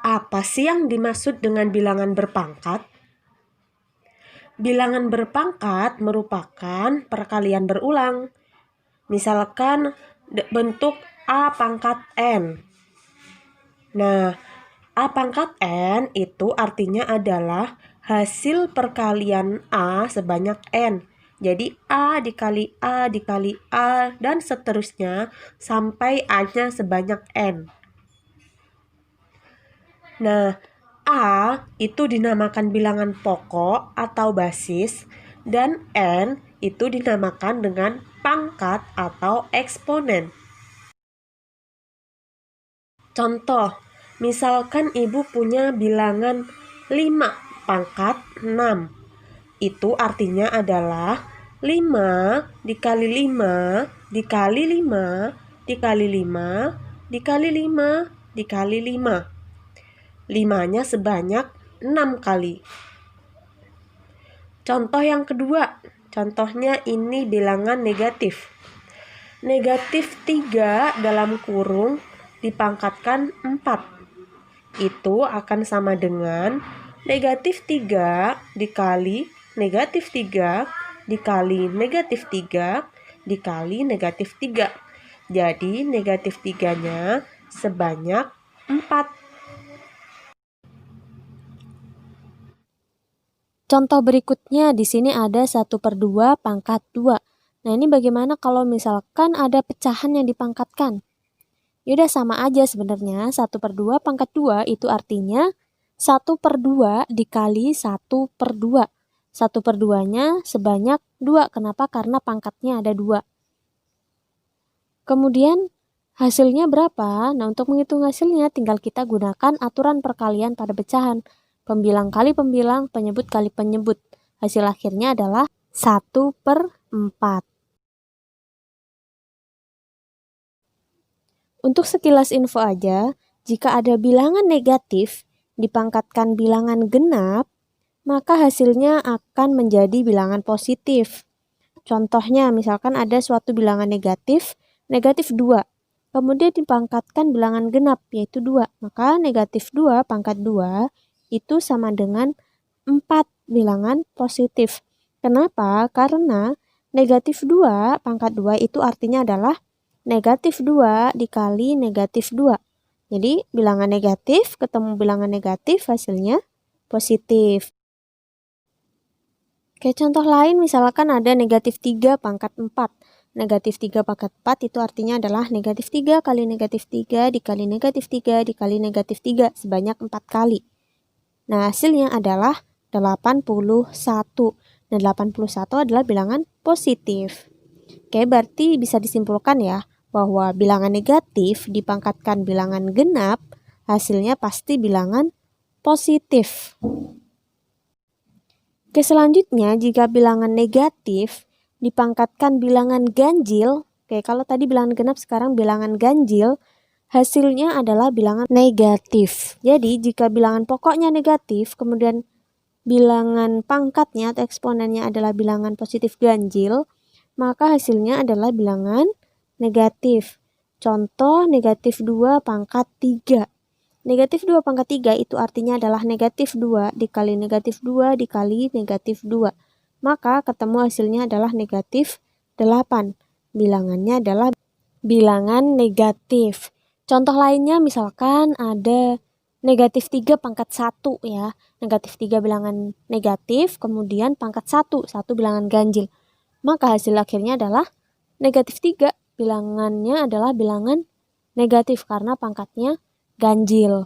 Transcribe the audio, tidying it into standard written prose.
Apa sih yang dimaksud dengan bilangan berpangkat? Bilangan berpangkat merupakan perkalian berulang. Misalkan bentuk A pangkat N. Nah, A pangkat N itu artinya adalah hasil perkalian A sebanyak N. Jadi A dikali A dikali A dan seterusnya sampai A-nya sebanyak N. Nah, A itu dinamakan bilangan pokok atau basis dan N itu dinamakan dengan pangkat atau eksponen. Contoh, misalkan ibu punya bilangan 5 pangkat 6. Itu artinya adalah 5 dikali 5 dikali 5 dikali 5 dikali 5 dikali 5. 5-nya sebanyak 6 kali. Contoh yang kedua, contohnya ini bilangan negatif. Negatif 3 dalam kurung dipangkatkan 4. Itu akan sama dengan negatif 3 dikali negatif 3 dikali negatif 3 dikali negatif 3. Jadi negatif 3-nya sebanyak 4. Contoh berikutnya di sini ada 1/2 pangkat 2. Nah, ini bagaimana kalau misalkan ada pecahan yang dipangkatkan? Yaudah sama aja sebenarnya, 1/2 pangkat 2 itu artinya 1/2 dikali 1/2. 1/2-nya sebanyak 2. Kenapa? Karena pangkatnya ada 2. Kemudian hasilnya berapa? Nah, untuk menghitung hasilnya tinggal kita gunakan aturan perkalian pada pecahan. Pembilang kali pembilang, penyebut kali penyebut. Hasil akhirnya adalah 1/4. Untuk sekilas info aja, jika ada bilangan negatif dipangkatkan bilangan genap, maka hasilnya akan menjadi bilangan positif. Contohnya, misalkan ada suatu bilangan negatif 2. Kemudian dipangkatkan bilangan genap, yaitu 2. Maka negatif 2 pangkat 2 itu sama dengan 4 bilangan positif. Kenapa? Karena negatif 2 pangkat 2 itu artinya adalah negatif 2 dikali negatif 2. Jadi bilangan negatif ketemu bilangan negatif hasilnya positif. Oke, contoh lain misalkan ada negatif 3 pangkat 4. Negatif 3 pangkat 4 itu artinya adalah negatif 3 kali negatif 3 dikali negatif 3 dikali negatif 3 sebanyak 4 kali. Nah, hasilnya adalah 81. Nah, 81 adalah bilangan positif. Oke, berarti bisa disimpulkan ya, bahwa bilangan negatif dipangkatkan bilangan genap, hasilnya pasti bilangan positif. Oke, selanjutnya jika bilangan negatif dipangkatkan bilangan ganjil, oke kalau tadi bilangan genap sekarang bilangan ganjil, hasilnya adalah bilangan negatif. Jadi jika bilangan pokoknya negatif, kemudian bilangan pangkatnya atau eksponennya adalah bilangan positif ganjil, maka hasilnya adalah bilangan negatif. Contoh negatif 2 pangkat 3. Negatif 2 pangkat 3 itu artinya adalah negatif 2 dikali negatif 2 dikali negatif 2. Maka ketemu hasilnya adalah negatif 8. Bilangannya adalah bilangan negatif. Contoh lainnya misalkan ada negatif 3 pangkat 1 ya. Negatif 3 bilangan negatif, kemudian pangkat 1 bilangan ganjil. Maka hasil akhirnya adalah negatif 3. Bilangannya adalah bilangan negatif karena pangkatnya ganjil.